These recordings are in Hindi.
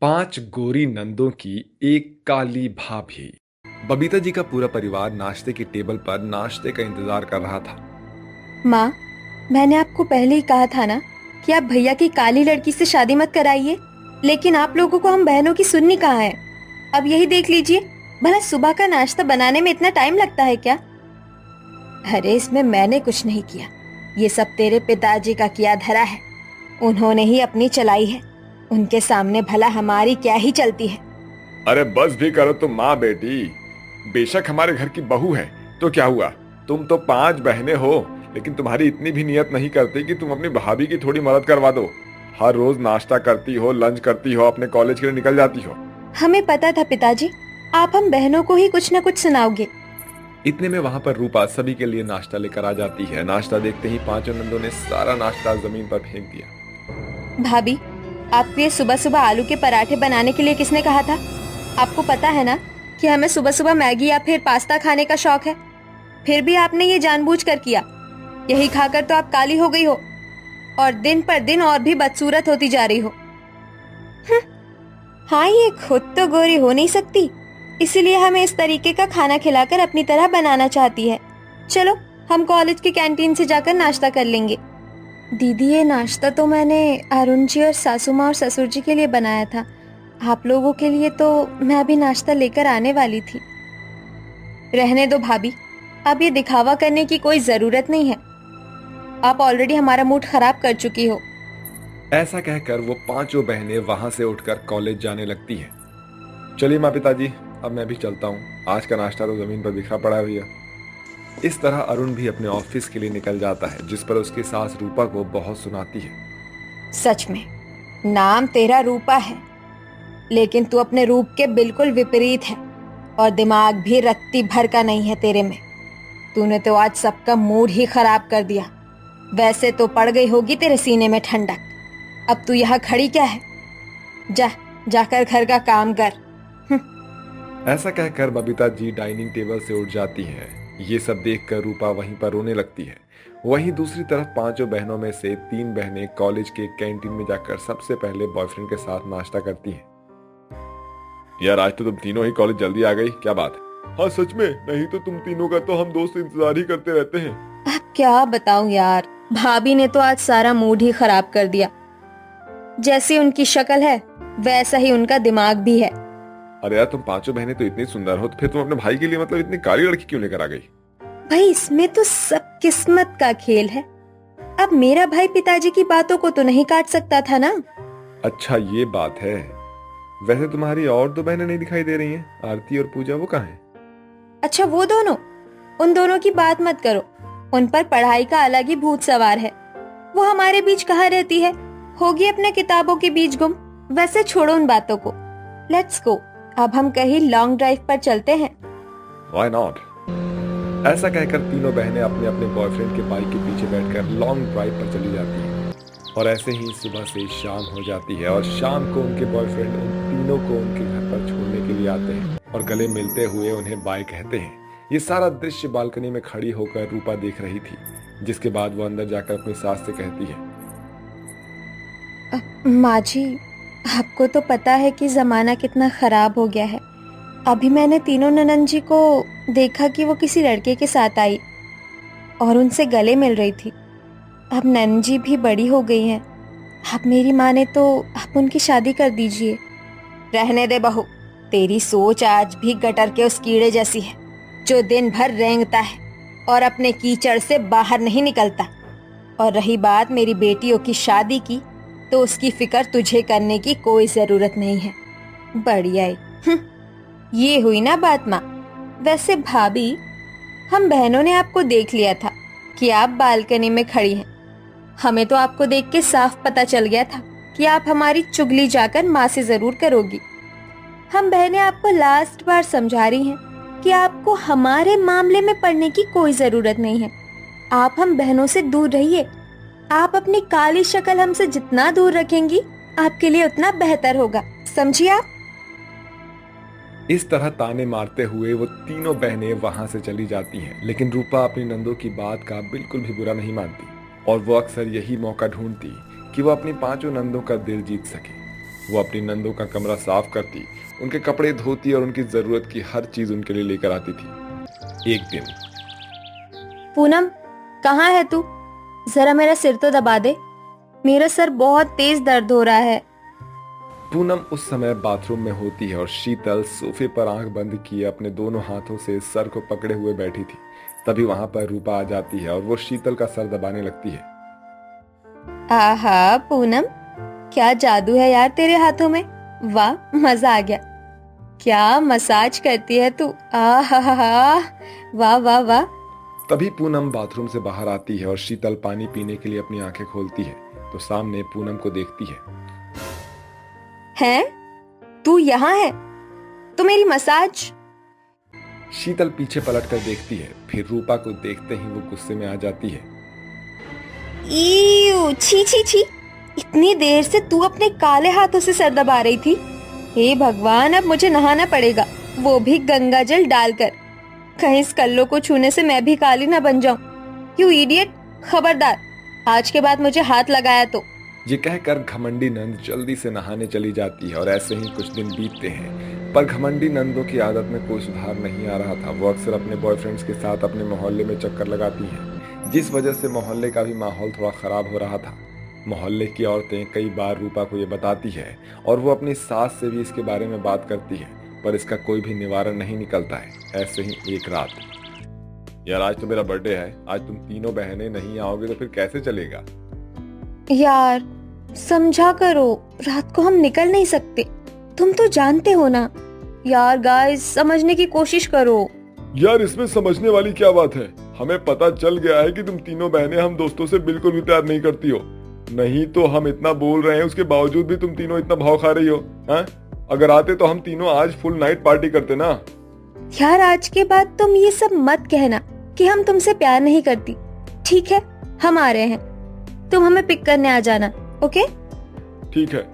5 गोरी नंदों की एक काली भाभी। बबीता जी का पूरा परिवार नाश्ते की टेबल पर नाश्ते का इंतजार कर रहा था। माँ, मैंने आपको पहले ही कहा था ना कि आप भैया की काली लड़की से शादी मत कराइए। लेकिन आप लोगों को हम बहनों की सुननी कहाँ है। अब यही देख लीजिए, भला सुबह का नाश्ता बनाने में इतना टाइम लगता है क्या? अरे इसमें मैंने कुछ नहीं किया, ये सब तेरे पिताजी का किया धरा है। उन्होंने ही अपनी चलाई है, उनके सामने भला हमारी क्या ही चलती है। अरे बस भी करो तुम माँ बेटी। बेशक हमारे घर की बहू है तो क्या हुआ, तुम तो 5 बहनें हो, लेकिन तुम्हारी इतनी भी नियत नहीं करती कि तुम अपनी भाभी की थोड़ी मदद करवा दो। हर रोज नाश्ता करती हो, लंच करती हो, अपने कॉलेज के लिए निकल जाती हो। हमें पता था पिताजी, आप हम बहनों को ही कुछ न कुछ सुनाओगे। इतने में वहां पर रूपा सभी के लिए नाश्ता लेकर आ जाती है। नाश्ता देखते ही पांचों नंदों ने सारा नाश्ता जमीन पर फेंक दिया। भाभी, आपको ये सुबह सुबह आलू के पराठे बनाने के लिए किसने कहा था? आपको पता है ना कि हमें सुबह सुबह मैगी या फिर पास्ता खाने का शौक है। फिर भी आपने ये जानबूझकर किया। यही खाकर तो आप काली हो गई हो और दिन पर दिन और भी बदसूरत होती जा रही हो। हाँ, ये खुद तो गोरी हो नहीं सकती, इसीलिए हमें इस तरीके का खाना खिलाकर अपनी तरह बनाना चाहती है। चलो, हम कॉलेज की कैंटीन से जाकर नाश्ता कर लेंगे। दीदी, ये नाश्ता तो मैंने अरुण जी और सासू माँ और ससुर जी के लिए बनाया था। आप लोगों के लिए तो मैं अभी नाश्ता लेकर आने वाली थी। रहने दो भाभी, अब ये दिखावा करने की कोई जरूरत नहीं है। आप ऑलरेडी हमारा मूड खराब कर चुकी हो। ऐसा कहकर वो पांचों बहनें वहां से उठकर कॉलेज जाने लगती हैं। चलिए माँ पिताजी, अब मैं भी चलता हूँ, आज का नाश्ता तो जमीन पर बिखरा पड़ा है भैया। इस तरह अरुण भी अपने ऑफिस के लिए निकल जाता है, जिस पर उसकी सास रूपा को बहुत सुनाती है। सच में नाम तेरा रूपा है, लेकिन तू अपने रूप के बिल्कुल विपरीत है और दिमाग भी रत्ती भर का नहीं है तेरे में। तूने तो आज सबका मूड ही खराब कर दिया। वैसे तो पड़ गई होगी तेरे सीने में ठंडक। अब तू यहाँ खड़ी क्या है? जा, जाकर घर का काम कर। ऐसा कहकर बबीता जी डाइनिंग टेबल से उठ जाती है। ये सब देखकर रूपा वहीं पर रोने लगती है। वहीं दूसरी तरफ पांचों बहनों में से 3 बहनें कॉलेज के कैंटीन में जाकर सबसे पहले बॉयफ्रेंड के साथ नाश्ता करती हैं। यार आज तो तुम तीनों ही कॉलेज जल्दी आ गई, क्या बात है? हाँ सच में, नहीं तो तुम तीनों का तो हम दोस्त इंतजार ही करते रहते हैं। अब क्या बताऊं यार, भाभी ने तो आज सारा मूड ही खराब कर दिया। जैसी उनकी शक्ल है वैसा ही उनका दिमाग भी है। अरे यार, तुम पांचों बहनें तो इतनी सुंदर हो, तो फिर तुम अपने भाई के लिए मतलब इतनी काली लड़की क्यों लेकर आ गई? भाई, इसमें तो सब किस्मत का खेल है। अब मेरा भाई पिताजी की बातों को तो नहीं काट सकता था ना। अच्छा ये बात है। वैसे तुम्हारी और 2 बहनें नहीं दिखाई दे रही हैं, आरती और पूजा, वो कहाँ हैं? अच्छा, वो दोनों, उन दोनों की बात मत करो। उन पर पढ़ाई का अलग ही भूत सवार है। वो हमारे बीच कहाँ रहती है, होगी अपने किताबों के बीच गुम। वैसे छोड़ो उन बातों को, लेट्स गो। अब हम कहीं लॉन्ग ड्राइव पर चलते हैं। Why not? ऐसा कहकर तीनों बहनें अपने अपने बॉयफ्रेंड के बाइक के पीछे बैठकर लॉन्ग ड्राइव पर चली जाती हैं। और ऐसे ही सुबह से शाम हो जाती है और शाम को उनके बॉयफ्रेंड उन तीनों को उनके घर पर छोड़ने के लिए आते हैं और गले मिलते हुए उन्हें बाय कहते हैं। ये सारा दृश्य बालकनी में खड़ी होकर रूपा देख रही थी, जिसके बाद वो अंदर जाकर अपनी सास से कहती है। माँ जी, आपको तो पता है कि जमाना कितना खराब हो गया है। अभी मैंने तीनों ननंद जी को देखा कि वो किसी लड़के के साथ आई और उनसे गले मिल रही थी। अब ननंद जी भी बड़ी हो गई हैं। अब मेरी माँ ने तो आप उनकी शादी कर दीजिए। रहने दे बहू, तेरी सोच आज भी गटर के उस कीड़े जैसी है जो दिन भर रेंगता है और अपने कीचड़ से बाहर नहीं निकलता। और रही बात मेरी बेटियों की शादी की, तो उसकी फिक्र तुझे करने की कोई जरूरत नहीं है। बढ़िया है। ये हुई ना बात माँ। वैसे भाभी, हम बहनों ने आपको देख लिया था कि आप बालकनी में खड़ी हैं। हमें तो आपको देख के साफ पता चल गया था कि आप हमारी चुगली जाकर माँ से जरूर करोगी। हम बहनें आपको लास्ट बार समझा रही हैं कि आपको हमारे मामले में पड़ने की कोई जरूरत नहीं है। आप हम बहनों से दूर रहिए। आप अपनी काली शक्ल हमसे जितना दूर रखेंगी, आपके लिए उतना बेहतर होगा, समझिए आप। इस तरह ताने मारते हुए वो तीनों बहनें वहां से चली जाती हैं, लेकिन रूपा अपनी नंदों की बात का बिल्कुल भी बुरा नहीं मानती और वो अक्सर यही मौका ढूंढती कि वो अपनी पांचों नंदों का दिल जीत सके। वो अपनी नंदों का कमरा साफ करती, उनके कपड़े धोती और उनकी जरूरत की हर चीज उनके लिए लेकर आती थी। एक दिन पूनम, कहाँ है तू? जरा मेरा सिर तो दबा दे, मेरा सर बहुत तेज दर्द हो रहा है। पूनम उस समय बाथरूम में होती है और शीतल सोफे पर आंख बंद किए अपने दोनों हाथों से सर को पकड़े हुए बैठी थी। तभी वहां पर रूपा आ जाती है और वो शीतल का सर दबाने लगती है। आहा पूनम, क्या जादू है यार तेरे हाथों में, वाह मजा आ गया। क्या मसाज करती है तू, आहा, वाह वाह वाह। तभी पूनम बाथरूम से बाहर आती है और शीतल पानी पीने के लिए अपनी आंखें खोलती है तो सामने पूनम को देखती है। हैं? तू यहाँ है? तो मेरी मसाज? शीतल पीछे पलटकर देखती है, फिर रूपा को देखते ही वो गुस्से में आ जाती है। ईयू, छी छी छी, इतनी देर से तू अपने काले हाथों से सर दबा रही थी। हे भगवान, अब मुझे नहाना पड़ेगा, वो भी गंगा जल डालकर। कहीं इस कल्लो को छूने से मैं भी काली ना बन जाऊं। यू इडियट, खबरदार, आज के बाद मुझे हाथ लगाया तो। ये कहकर घमंडी नंद जल्दी से नहाने चली जाती है और ऐसे ही कुछ दिन बीतते हैं। पर घमंडी नंदों की आदत में कोई सुधार नहीं आ रहा था। वो अक्सर अपने बॉयफ्रेंड्स के साथ अपने मोहल्ले में चक्कर लगाती हैं, जिस वजह से मोहल्ले का भी माहौल थोड़ा खराब हो रहा था। मोहल्ले की औरतें कई बार रूपा को ये बताती है और वो अपनी सास से भी इसके बारे में बात करती है, पर इसका कोई भी निवारण नहीं निकलता है। ऐसे ही एक रात, यार आज तो मेरा बर्थडे है, आज तुम तीनों बहनें नहीं आओगे तो फिर कैसे चलेगा? यार समझा करो, रात को हम निकल नहीं सकते, तुम तो जानते हो ना। यार गाइस, समझने की कोशिश करो। यार इसमें समझने वाली क्या बात है? हमें पता चल गया है कि तुम तीनों बहनें हम दोस्तों से बिल्कुल भी प्यार नहीं करती हो। नहीं तो हम इतना बोल रहे हैं, उसके बावजूद भी तुम तीनों इतना भाव खा रही हो। हाँ? अगर आते तो हम तीनों आज फुल नाइट पार्टी करते ना। यार आज के बाद तुम ये सब मत कहना कि हम तुमसे प्यार नहीं करती। ठीक है, हम आ रहे हैं, तुम हमें पिक करने आ जाना, ओके? ठीक है।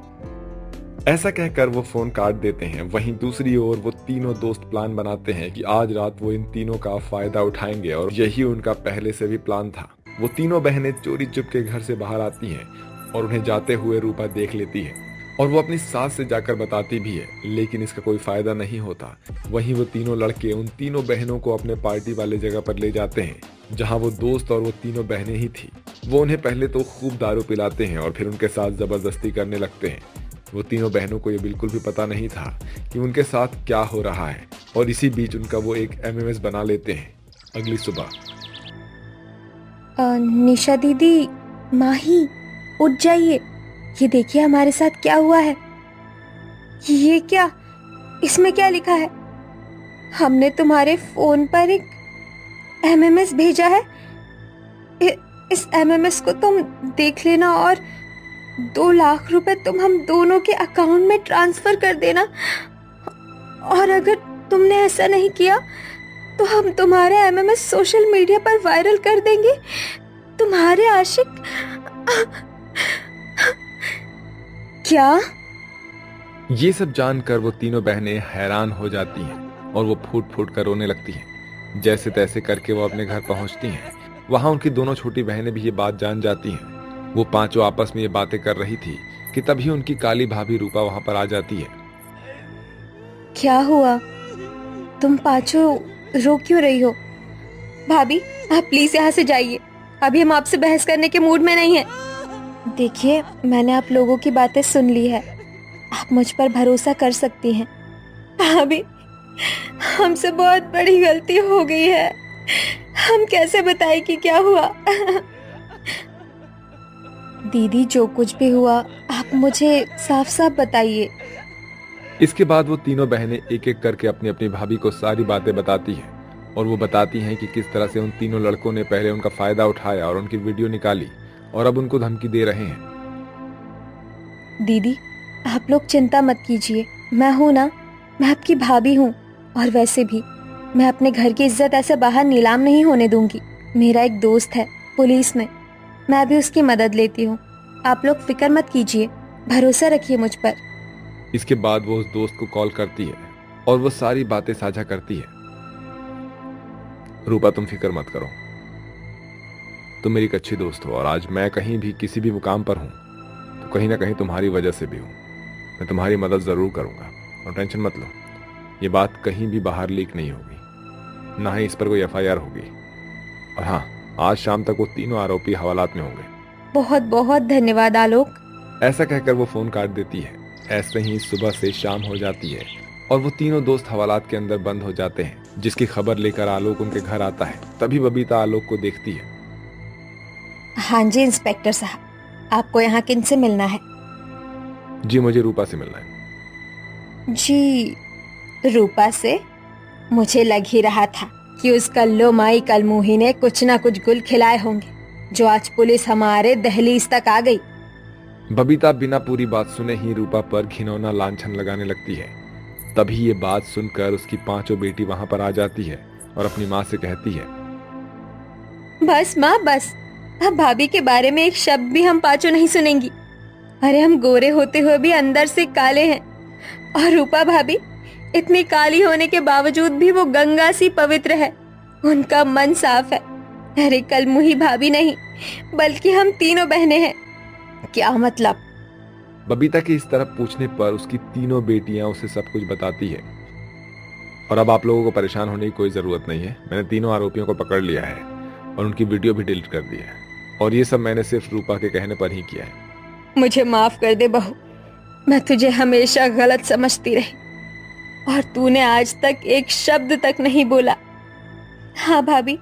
ऐसा कहकर वो फोन काट देते हैं। वहीं दूसरी ओर वो तीनों दोस्त प्लान बनाते हैं कि आज रात वो इन तीनों का फायदा उठाएंगे और यही उनका पहले से भी प्लान था। वो तीनों बहनें चोरी चुपके घर से बाहर आती हैं और उन्हें जाते हुए रूपा देख लेती है और वो अपनी सास से जाकर बताती भी है, लेकिन इसका कोई फायदा नहीं होता। वहीं वो तीनों लड़के उन तीनों बहनों को अपने पार्टी वाले जगह पर ले जाते हैं जहां वो दोस्त और वो तीनों बहनें ही थी। वो उन्हें पहले तो खूब दारू पिलाते हैं और फिर उनके साथ जबरदस्ती करने लगते हैं। वो तीनों बहनों को ये बिल्कुल भी पता नहीं था कि उनके साथ क्या हो रहा है और इसी बीच उनका वो एक एमएमएस बना लेते हैं। अगली सुबह, निशा दीदी, माही, उठ जाइए, ये देखिए हमारे साथ क्या हुआ है। ये क्या, इसमें क्या लिखा है? हमने तुम्हारे फोन पर एक एमएमएस भेजा है। इस एमएमएस को तुम देख लेना और 2 लाख रुपए तुम हम दोनों के अकाउंट में ट्रांसफर कर देना। और अगर तुमने ऐसा नहीं किया तो हम तुम्हारा एमएमएस सोशल मीडिया पर वायरल कर देंगे। तुम्हारे आशिक। क्या? ये सब जानकर वो तीनों बहनें हैरान हो जाती हैं और वो फूट फूट कर रोने लगती हैं। जैसे तैसे करके वो अपने घर पहुंचती हैं। वहां उनकी दोनों छोटी बहनें भी ये बात जान जाती हैं। वो पांचों आपस में ये बातें कर रही थी कि तभी उनकी काली भाभी रूपा वहां पर आ जाती है। क्या हुआ? तुम पांचों रो क्यों रही हो? भाभी, आप प्लीज यहाँ से जाइए, अभी हम आपसे बहस करने के मूड में नहीं हैं। देखिए, मैंने आप लोगों की बातें सुन ली है, आप मुझ पर भरोसा कर सकती हैं। भाभी, हमसे बहुत बड़ी गलती हो गई है, हम कैसे बताएं कि क्या हुआ? दीदी, जो कुछ भी हुआ आप मुझे साफ साफ बताइए। इसके बाद वो तीनों बहनें एक एक करके अपनी अपनी भाभी को सारी बातें बताती हैं और वो बताती हैं कि किस तरह से उन तीनों लड़कों ने पहले उनका फायदा उठाया और उनकी वीडियो निकाली और अब उनको धमकी दे रहे हैं। दीदी, आप लोग चिंता मत कीजिए, मैं हूं ना, मैं आपकी भाभी हूं। और वैसे भी मैं अपने घर की इज्जत ऐसे बाहर नीलाम नहीं होने दूंगी। मेरा एक दोस्त है पुलिस में, मैं भी उसकी मदद लेती हूँ। आप लोग फिक्र मत कीजिए, भरोसा रखिए मुझ पर। इसके बाद वो उस दोस्त को कॉल करती है और वो सारी बातें साझा करती है। रूपा, तुम फिक्र मत करो, तुम मेरी एक अच्छी दोस्त हो और आज मैं कहीं भी किसी भी मुकाम पर हूं तो कहीं ना कहीं तुम्हारी वजह से भी हूं। मैं तुम्हारी मदद ज़रूर करूँगा और टेंशन मत लो, ये बात कहीं भी बाहर लीक नहीं होगी, ना ही इस पर कोई एफआईआर होगी। और हाँ, आज शाम तक वो तीनों आरोपी हवालात में होंगे। बहुत बहुत धन्यवाद आलोक। ऐसा कहकर वो फोन काट देती है। ऐसे ही सुबह से शाम हो जाती है और वो तीनों दोस्त हवालात के अंदर बंद हो जाते हैं, जिसकी खबर लेकर आलोक उनके घर आता है। तभी बबीता आलोक को देखती है। हाँ जी इंस्पेक्टर साहब, आपको यहाँ किनसे मिलना है? जी, मुझे रूपा से मिलना है। जी, रूपा से? मुझे लग ही रहा था कि उस कल्लो माई कलमुही ने कुछ ना कुछ गुल खिलाए होंगे, जो आज पुलिस हमारे दहलीज तक आ गई। बबीता बिना पूरी बात सुने ही रूपा पर घिनौना लांछन लगाने लगती है। तभी ये बात सुनकर उसकी पांचों बेटी वहां पर आ जाती है और अपनी माँ से कहती है, बस माँ बस, अब भाभी के बारे में एक शब्द भी हम पांचों नहीं सुनेंगी। अरे हम गोरे होते हुए भी अंदर से काले हैं, और रूपा भाभी इतनी काली होने के बावजूद भी वो गंगा सी पवित्र है, उनका मन साफ है। अरे कलमुही भाभी नहीं, बल्कि हम तीनों बहनें हैं। क्या मतलब? बबीता के इस तरफ पूछने पर उसकी तीनों बेटियां उसे सब कुछ बताती है। और अब आप लोगों को परेशान होने की कोई जरूरत नहीं है। मैंने तीनों आरोपियों को पकड़ लिया है और उनकी वीडियो भी डिलीट कर दी है, और ये सब मैंने सिर्फ रूपा के कहने पर ही किया है। मुझे माफ कर दे बहू, मैं तुझे हमेशा गलत समझती रही, और तूने आज तक एक शब्द तक नहीं बोला। हाँ भाभी,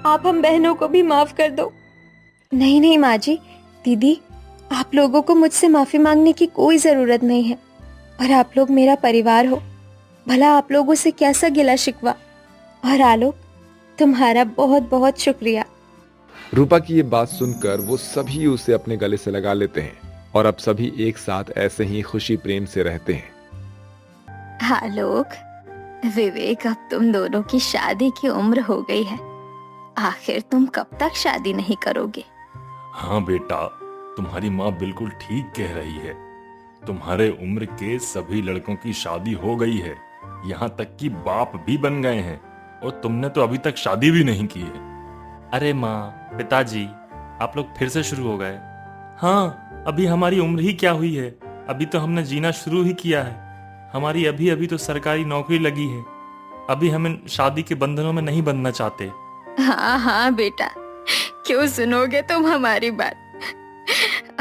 आप हम बहनों को भी माफ कर दो। नहीं नहीं माँ जी, दीदी, आप लोगों को मुझसे माफी मांगने की कोई जरूरत नहीं है, और आप लोग मेरा परिवार हो। भला आप लोगों से कैसा गिला शिकवा। और आलोक, तुम्हारा बहुत बहुत शुक्रिया। रूपा की ये बात सुनकर वो सभी उसे अपने गले से लगा लेते हैं, और अब सभी एक साथ ऐसे ही खुशी प्रेम से रहते हैं। आलोक, विवेक, अब तुम दोनों की शादी की उम्र हो गई है, आखिर तुम कब तक शादी नहीं करोगे? हाँ बेटा, तुम्हारी माँ बिल्कुल ठीक कह रही है। तुम्हारे उम्र के सभी लड़कों की शादी हो गई है, यहाँ तक कि बाप भी बन गए हैं, और तुमने तो अभी तक शादी भी नहीं की है। अरे माँ, पिताजी, आप लोग फिर से शुरू हो गए। हाँ, अभी हमारी उम्र ही क्या हुई है, अभी तो हमने जीना शुरू ही किया है। हमारी अभी अभी तो सरकारी नौकरी लगी है, अभी हमें शादी के बंधनों में नहीं बंधना चाहते। हाँ हाँ बेटा, क्यों सुनोगे तुम हमारी बात?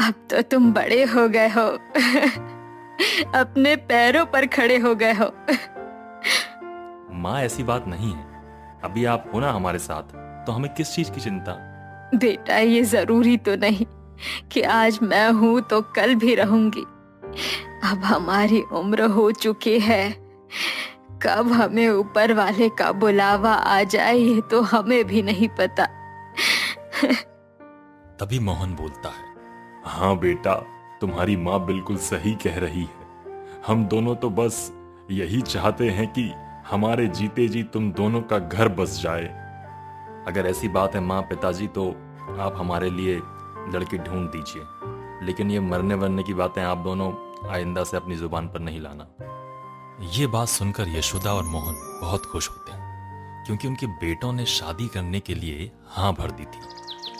अब तो तुम बड़े हो गए हो, अपने पैरों पर खड़े हो गए हो। माँ, ऐसी बात नहीं है, अभी आप हो ना हमारे साथ, तो हमें किस चीज की चिंता? बेटा, ये जरूरी तो नहीं कि आज मैं हूँ तो कल भी रहूंगी। अब हमारी उम्र हो चुकी है, कब हमें ऊपर वाले का बुलावा आ जाए ये तो हमें भी नहीं पता। तभी मोहन बोलता है, हाँ बेटा, तुम्हारी माँ बिल्कुल सही कह रही है। हम दोनों तो बस यही चाहते हैं कि हमारे जीते जी तुम दोनों का घर बस जाए। अगर ऐसी बात है माँ, पिताजी, तो आप हमारे लिए लड़की ढूंढ दीजिए, लेकिन ये मरने वरने की बातें आप दोनों आइंदा से अपनी जुबान पर नहीं लाना। ये बात सुनकर यशोदा और मोहन बहुत खुश होते हैं, क्योंकि उनके बेटों ने शादी करने के लिए हाँ भर दी थी।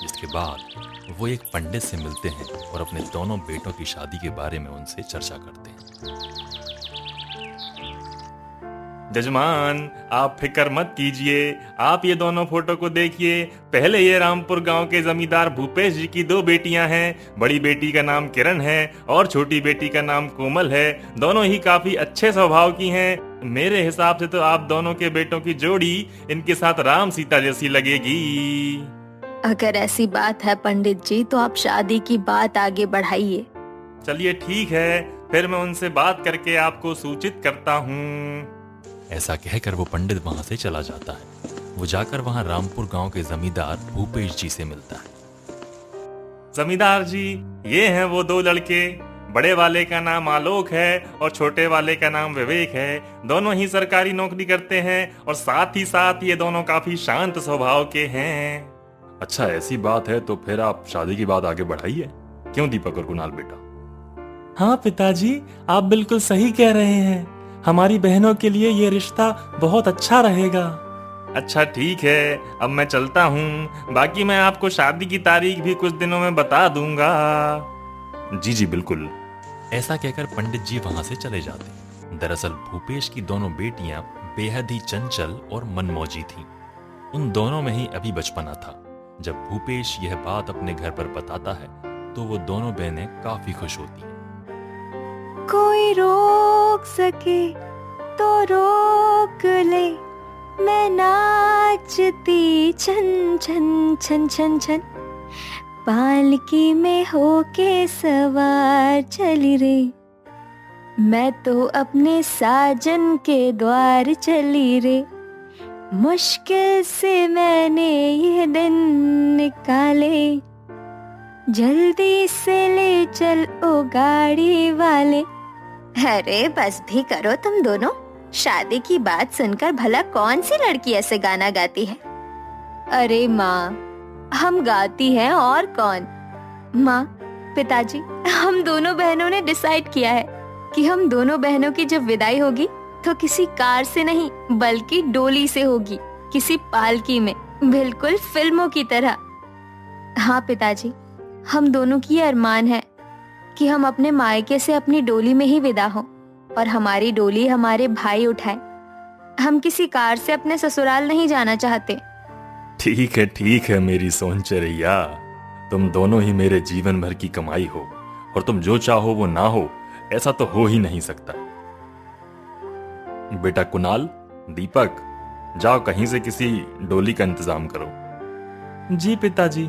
जिसके बाद वो एक पंडित से मिलते हैं और अपने दोनों बेटों की शादी के बारे में उनसे चर्चा करते हैं। जजमान, आप फिक्र मत कीजिए, आप ये दोनों फोटो को देखिए। पहले ये रामपुर गांव के जमींदार भूपेश जी की दो बेटियां हैं। बड़ी बेटी का नाम किरण है और छोटी बेटी का नाम कोमल है। दोनों ही काफी अच्छे स्वभाव की हैं। मेरे हिसाब से तो आप दोनों के बेटों की जोड़ी इनके साथ राम सीता जैसी लगेगी। अगर ऐसी बात है पंडित जी, तो आप शादी की बात आगे बढ़ाइए। चलिए ठीक है, फिर मैं उनसे बात करके आपको सूचित करता हूँ। ऐसा कहकर वो पंडित वहां से चला जाता है। वो जाकर वहां रामपुर गांव के जमींदार भूपेश जी से मिलता है। जमींदार जी, ये हैं वो दो लड़के। बड़े वाले का नाम आलोक है और छोटे वाले का नाम विवेक है। दोनों ही सरकारी नौकरी करते हैं और साथ ही साथ ये दोनों काफी शांत स्वभाव के हैं। अच्छा, ऐसी बात है तो फिर आप शादी की बात आगे बढ़ाइए। क्यों दीपक और कुणाल बेटा? हाँ पिताजी, आप बिल्कुल सही कह रहे हैं। हमारी बहनों के लिए ये रिश्ता बहुत अच्छा रहेगा। अच्छा ठीक है, अब मैं चलता हूँ। बाकी मैं आपको शादी की तारीख भी कुछ दिनों में बता दूंगा। जी जी बिल्कुल। ऐसा कहकर पंडित जी वहां से चले जाते। दरअसल भूपेश की दोनों बेटियां बेहद ही चंचल और मनमौजी थीं। उन दोनों में ही अभी बचपना था। जब भूपेश यह बात अपने घर पर बताता है तो वो दोनों बहनें काफी खुश होती हैं। कोई रोक सके तो रोक ले, मैं नाचती छन छन छन छन छन, पालकी में होके सवार चली रे, मैं तो अपने साजन के द्वार चली रे, मुश्किल से मैंने ये दिन निकाले, जल्दी से ले चल ओ गाड़ी वाले। अरे बस भी करो तुम दोनों, शादी की बात सुनकर भला कौन सी लड़की ऐसे गाना गाती है। अरे माँ, हम गाती हैं और कौन। माँ, पिताजी, हम दोनों बहनों ने डिसाइड किया है कि हम दोनों बहनों की जब विदाई होगी तो किसी कार से नहीं बल्कि डोली से होगी, किसी पालकी में, बिल्कुल फिल्मों की तरह। हाँ पिताजी, हम दोनों की ये अरमान है कि हम अपने मायके से अपनी डोली में ही विदा हों और हमारी डोली हमारे भाई उठाए। हम किसी कार से अपने ससुराल नहीं जाना चाहते। ठीक है मेरी सोनचरैया, तुम दोनों ही मेरे जीवन भर की कमाई हो और तुम जो चाहो वो ना हो, ऐसा तो हो ही नहीं सकता। बेटा कुणाल, दीपक, जाओ कहीं से किसी डोली का इंतजाम करो। जी पिताजी।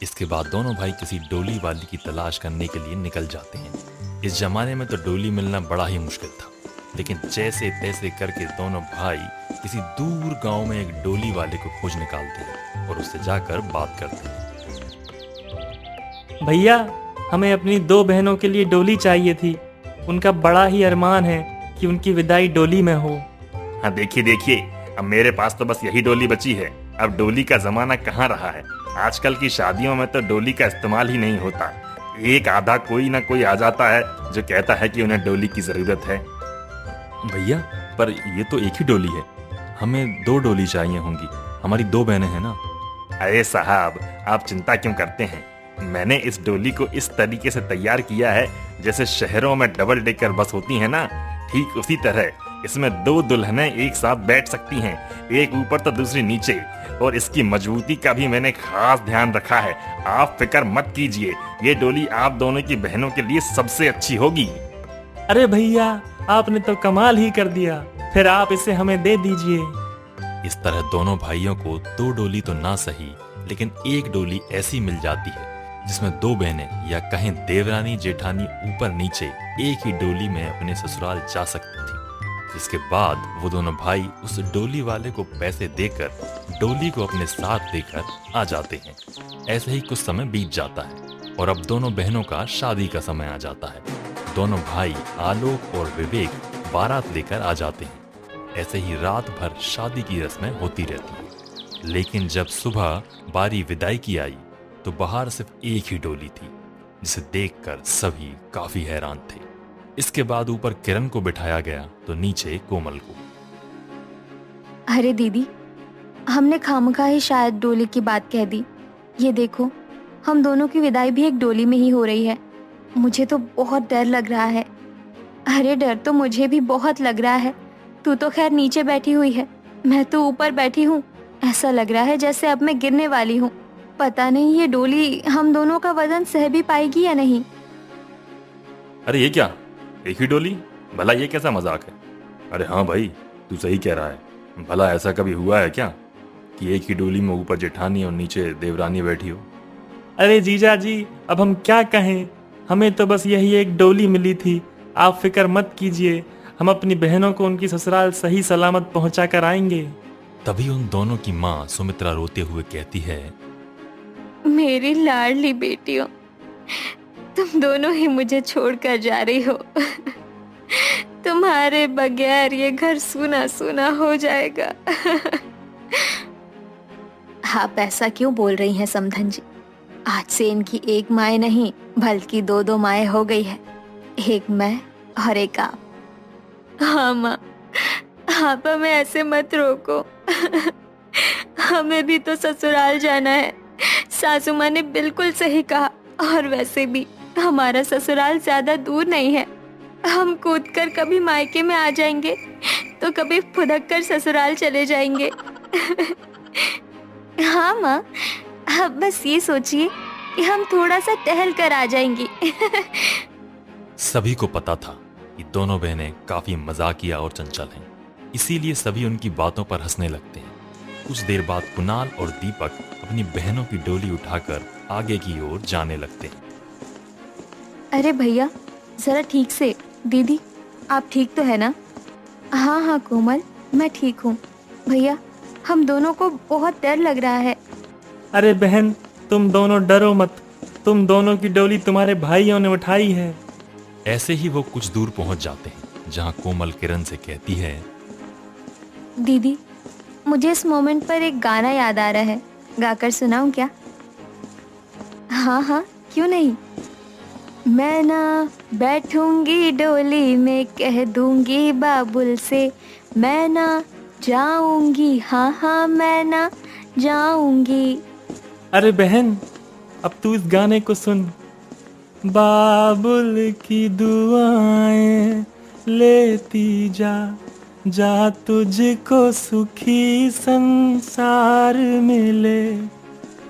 इसके बाद दोनों भाई किसी डोली वाली की तलाश करने के लिए निकल जाते हैं। इस जमाने में तो डोली मिलना बड़ा ही मुश्किल था, लेकिन जैसे तैसे करके दोनों भाई किसी दूर गांव में एक डोली वाले को खोज निकालते हैं और उससे जाकर बात करते हैं। भैया, हमें अपनी 2 बहनों के लिए डोली चाहिए थी। उनका बड़ा ही अरमान है कि उनकी विदाई डोली में हो। हाँ देखिए, अब मेरे पास तो बस यही डोली बची है। अब डोली का जमाना कहाँ रहा है। आजकल की शादियों में तो डोली का इस्तेमाल ही नहीं होता। एक आधा कोई ना कोई आ जाता है जो कहता है कि उन्हें डोली की जरूरत है। भैया, पर ये तो एक ही डोली है, हमें 2 डोली चाहिए होंगी, हमारी 2 बहनें हैं ना। अरे साहब, आप चिंता क्यों करते हैं। मैंने इस डोली को इस तरीके से तैयार किया है जैसे शहरों में डबल डेकर बस होती है ना, ठीक उसी तरह इसमें 2 दुल्हनें एक साथ बैठ सकती हैं, एक ऊपर तो दूसरी नीचे। और इसकी मजबूती का भी मैंने खास ध्यान रखा है। आप फिक्र मत कीजिए, ये डोली आप दोनों की बहनों के लिए सबसे अच्छी होगी। अरे भैया, आपने तो कमाल ही कर दिया, फिर आप इसे हमें दे दीजिए। इस तरह दोनों भाइयों को 2 डोली तो ना सही, लेकिन एक डोली ऐसी मिल जाती है जिसमें 2 बहनें या कहें देवरानी जेठानी ऊपर नीचे एक ही डोली में अपने ससुराल जा सकती थी। जिसके बाद वो दोनों भाई उस डोली वाले को पैसे देकर डोली को अपने साथ लेकर आ जाते हैं। ऐसे ही कुछ समय बीत जाता है और अब दोनों बहनों का शादी का समय आ जाता है। दोनों भाई आलोक और विवेक बारात लेकर आ जाते हैं। ऐसे ही रात भर शादी की रस्में होती रहती हैं। लेकिन जब सुबह बारी विदाई की आई तो बाहर सिर्फ एक ही डोली थी, जिसे देखकर सभी काफी हैरान थे। इसके बाद ऊपर किरण को बिठाया गया तो नीचे कोमल को। अरे दीदी, हमने खामखा ही शायद डोली की बात कह दी। ये देखो, हम दोनों की विदाई भी एक डोली में ही हो रही है। मुझे तो बहुत डर लग रहा है। अरे डर तो मुझे भी बहुत लग रहा है। तू तो खैर नीचे बैठी हुई है, मैं तो ऊपर बैठी हूँ। ऐसा लग रहा है जैसे अब मैं गिरने वाली हूँ। पता नहीं ये डोली हम दोनों का वजन सह भी पाएगी या नहीं। अरे ये क्या, एक ही डोली? भला ये कैसा मजाक है। अरे हाँ भाई, तू सही कह रहा है। भला ऐसा कभी हुआ है क्या कि एक ही डोली में ऊपर जेठानी और नीचे देवरानी बैठी हो? अरे जीजा जी, अब हम क्या कहें, हमें तो बस यही एक डोली मिली थी। आप फिक्र मत कीजिए, हम अपनी बहनों को उनकी ससुराल सही सलामत पहुंचा कर आएंगे। तभी उन दोनों की माँ सुमित्रा रोते हुए कहती है, मेरी लाडली बेटियों, तुम दोनों ही मुझे छोड़कर जा रही हो। तुम्हारे बगैर ये घर सूना सूना हो जाएगा। आप ऐसा क्यों बोल रही हैं समधन जी? आज से इनकी एक माए नहीं बल्कि 2 माए हो गई है। एक मैं और एक आप। हाँ माँ, आप हमें ऐसे मत रोको। हमें भी तो ससुराल जाना है। सासू माँ ने बिल्कुल सही कहा। और वैसे भी हमारा ससुराल ज्यादा दूर नहीं है। हम कूदकर कभी मायके में आ जाएंगे तो कभी फुदक कर ससुराल चले जाएंगे। हाँ माँ, अब बस ये सोचिए कि हम थोड़ा सा टहल कर आ जाएंगी। सभी को पता था कि दोनों बहनें काफी मजाकिया और चंचल हैं, इसीलिए सभी उनकी बातों पर हंसने लगते हैं। कुछ देर बाद कुणाल और दीपक अपनी बहनों की डोली उठाकर आगे की ओर जाने लगते हैं। अरे भैया, जरा ठीक से। दीदी, आप ठीक तो है ना? हाँ हाँ कोमल, मैं ठीक हूँ। भैया, हम दोनों को बहुत डर लग रहा है। अरे बहन, तुम दोनों डरो मत, तुम दोनों की डोली तुम्हारे भाइयों ने उठाई है। ऐसे ही वो कुछ दूर पहुंच जाते हैं, जहां कोमल किरण से कहती है, दीदी, मुझे इस मोमेंट पर एक गाना याद आ रहा है, गाकर सुनाऊं क्या? हाँ हाँ, क्यों नहीं। मैं ना बैठूंगी डोली में, कह दूंगी बाबुल से, मैं ना जाऊंगी, हाँ हाँ मैं ना जाऊंगी। अरे बहन, अब तू इस गाने को सुन। बाबुल की दुआएं लेती जा, जा तुझको सुखी संसार मिले,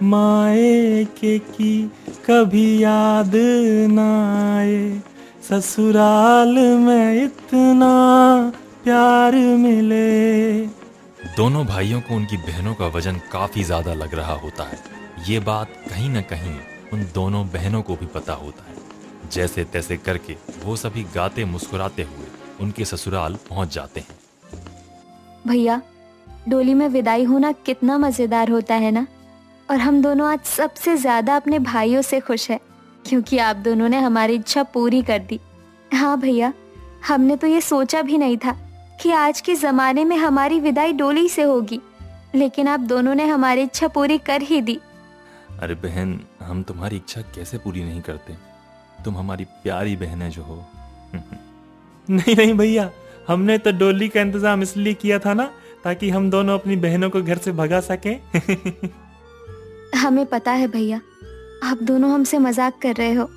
मायके की कभी याद ना आए, ससुराल में इतना प्यार मिले। दोनों भाइयों को उनकी बहनों का वजन काफी ज्यादा लग रहा होता है। ये बात कहीं न कहीं उन दोनों बहनों को भी पता होता है। जैसे तैसे करके वो सभी गाते मुस्कुराते हुए उनके ससुराल पहुंच जाते हैं। भैया, डोली में विदाई होना कितना मजेदार होता है ना। और हम दोनों आज सबसे ज्यादा अपने भाइयों से खुश हैं, क्योंकि आप दोनों ने हमारी इच्छा पूरी कर दी। हाँ भैया, हमने तो ये सोचा भी नहीं था कि आज के जमाने में हमारी विदाई डोली से होगी, लेकिन आप दोनों ने हमारी इच्छा पूरी कर ही दी। अरे बहन, हम तुम्हारी इच्छा कैसे पूरी नहीं करते? तुम हमारी प्यारी बहनें जो हो। नहीं नहीं भैया, हमने तो डोली का इंतजाम इसलिए किया था ना, ताकि हम दोनों अपनी बहनों को घर से भगा सकें। हमें पता है भैया, आप दोनों हमसे मजाक कर रहे हो।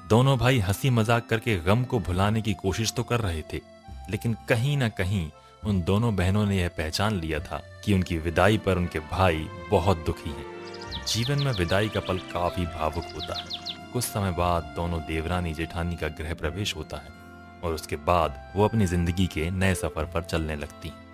दोनों भाई हंसी मजाक करके गम को भुलाने की कोशिश तो कर रहे थे, लेकिन कहीं ना कहीं उन दोनों बहनों ने यह पहचान लिया था कि उनकी विदाई पर उनके भाई बहुत दुखी हैं। जीवन में विदाई का पल काफी भावुक होता है। कुछ समय बाद दोनों देवरानी जेठानी का गृह प्रवेश होता है और उसके बाद वो अपनी जिंदगी के नए सफर पर चलने लगती हैं।